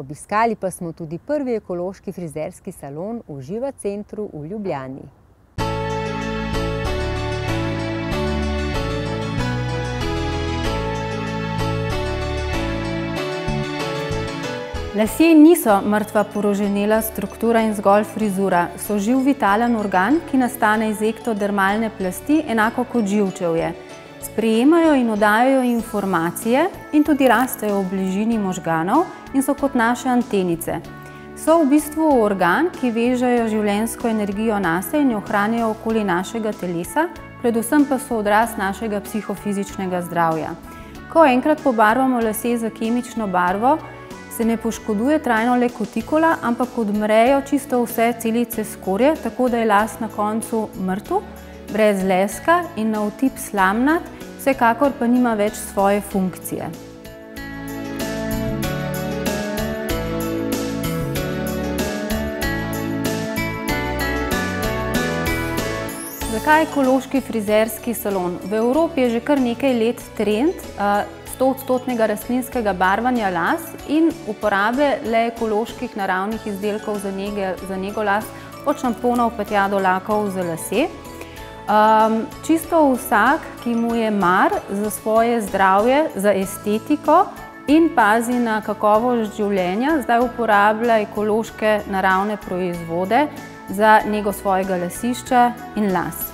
Obiskali pa smo tudi prvi ekološki frizerski salon v Živa centru v Ljubljani. Lasje niso mrtva poroženela struktura in zgolj frizura, so živ vitalen organ, ki nastane iz ektodermalne plasti, enako kot živčevje. Sprejemajo in oddajajo informacije in tudi rastejo v bližini možganov in so kot naše antenice. So v bistvu organ, ki vežejo življenjsko energijo nase in jo ohranjajo okoli našega telesa, predvsem pa so odraz našega psihofizičnega zdravja. Ko enkrat pobarvamo lase za kemično barvo, se ne poškoduje trajno le kutikula, ampak odmrejo čisto vse celice skorje, tako da je las na koncu mrtev, brez leska in na otip slamnat, vsekakor pa nima več svoje funkcije. Zakaj ekološki frizerski salon? V Evropi je že kar nekaj let trend 100% rastlinskega barvanja las in uporabe le ekoloških naravnih izdelkov za nego las, od šamponov pa tja do lakov za lase. Čisto vsak, ki mu je mar za svoje zdravje, za estetiko in pazi na kakovost življenja, zdaj uporablja ekološke naravne proizvode za nego svojega lasišča in las.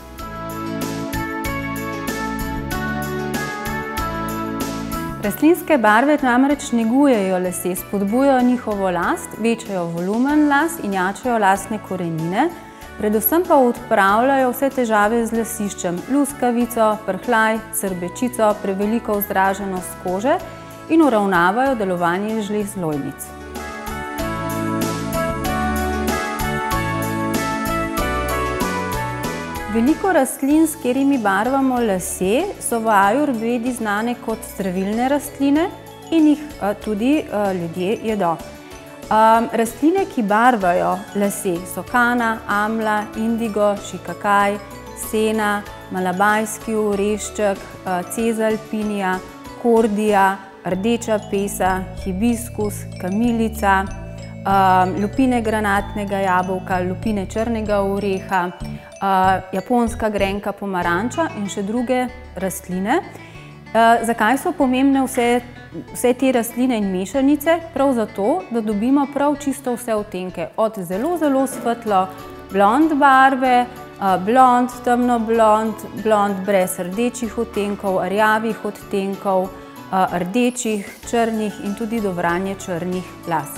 Rastlinske barve namreč negujejo lase, spodbujajo njihovo rast, večajo volumen las in jačajo lasne korenine, predvsem pa odpravljajo vse težave z lasiščem, luskavico, prhljaj, srbečico, preveliko vzdraženost kože in uravnavajo delovanje žlez lojnic. Veliko rastlin, s katerimi barvamo lase, so v ajurvedi znane kot zdravilne rastline in jih tudi ljudje jedo. Rastline, ki barvajo lase, so kana, amla, indigo, šikakaj, sena, malabajski orešček, cezalpinija, kordija, rdeča pesa, hibiskus, kamilica, lupine granatnega jabolka, lupine črnega oreha, japonska grenka pomaranča in še druge rastline. Zakaj so pomembne vse te rastline in mešanice? Prav zato, da dobimo prav čisto vse odtenke, od zelo svetlo blond barve, blond, temno blond, blond brez rdečih odtenkov, rjavih odtenkov, rdečih, črnih in tudi do vranje črnih las.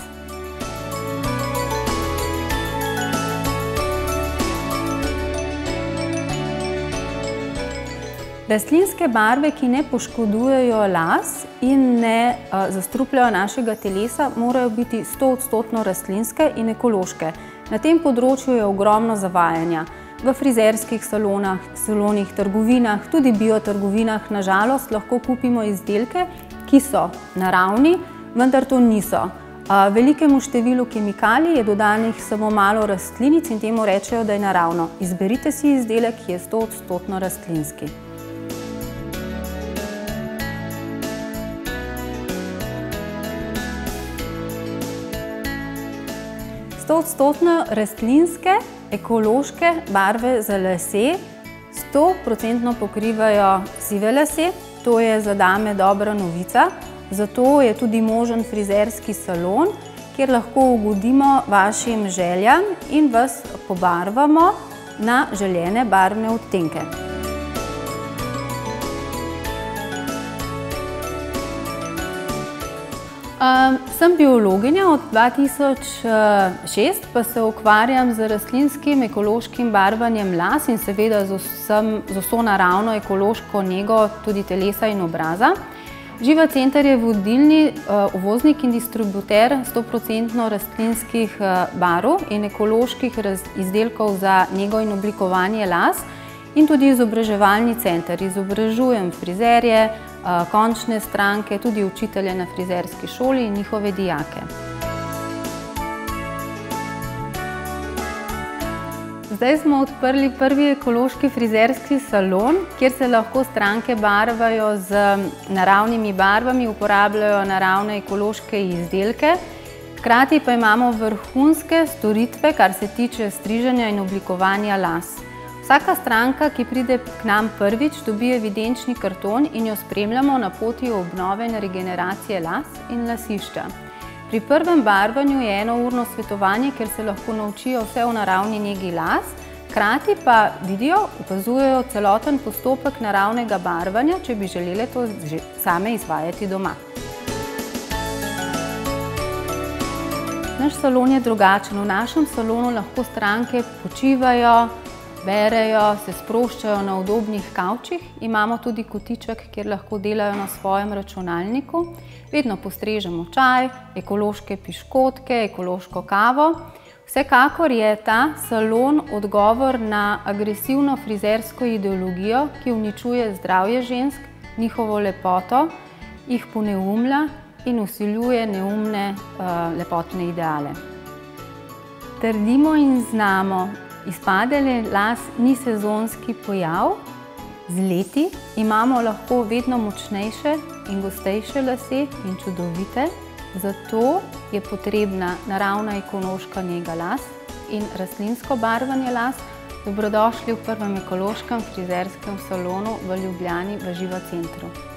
Rastlinske barve, ki ne poškodujejo las in ne zastrupljajo našega telesa, morajo biti 100% rastlinske in ekološke. Na tem področju je ogromno zavajanja. V frizerskih salonih, trgovinah, tudi biotrgovinah, na žalost, lahko kupimo izdelke, ki so naravni, vendar to niso. Velikemu številu kemikalij je dodanih samo malo rastlinic in temu rečejo, da je naravno. Izberite si izdelek, ki je 100% rastlinski. 100% rastlinske, ekološke barve za lase 100% pokrivajo sive lase. To je za dame dobra novica. Zato je tudi možen frizerski salon, kjer lahko ugodimo vašim željam in vas pobarvamo na želene barvne odtenke. Sem biologinja od 2006, pa se ukvarjam z rastlinskim ekološkim barvanjem las in seveda z vso naravno ekološko nego tudi telesa in obraza. Živa center je vodilni uvoznik in distributer 100% rastlinskih barv in ekoloških izdelkov za nego in oblikovanje las in tudi izobraževalni center. Izobražujem frizerje, končne stranke, tudi učitelje na frizerski šoli in njihove dijake. Zdaj smo odprli prvi ekološki frizerski salon, kjer se lahko stranke barvajo z naravnimi barvami, uporabljajo naravne ekološke izdelke. Hkrati pa imamo vrhunske storitve, kar se tiče striženja in oblikovanja las. Vsaka stranka, ki pride k nam prvič, dobi evidenčni karton in jo spremljamo na poti obnove in regeneracije las in lasišča. Pri prvem barvanju je enourno svetovanje, kjer se lahko naučijo vse o naravni negi las, hkrati pa vidijo, opazujejo celoten postopek naravnega barvanja, če bi želeli to že same izvajati doma. Naš salon je drugačen. V našem salonu lahko stranke počivajo, berejo, se sproščajo na udobnih kavčih. Imamo tudi kotiček, kjer lahko delajo na svojem računalniku. Vedno postrežemo čaj, ekološke piškotke, ekološko kavo. Vsekakor je ta salon odgovor na agresivno frizersko ideologijo, ki uničuje zdravje žensk, njihovo lepoto, jih poneumlja in vsiljuje neumne lepotne ideale. Trdimo in znamo, izpadanje las ni sezonski pojav. Z leti imamo lahko vedno močnejše in gostejše lase in čudovite, zato je potrebna naravna ekološka nega las in rastlinsko barvanje las. Dobrodošli v prvem ekološkem frizerskem salonu v Ljubljani v Živa centru.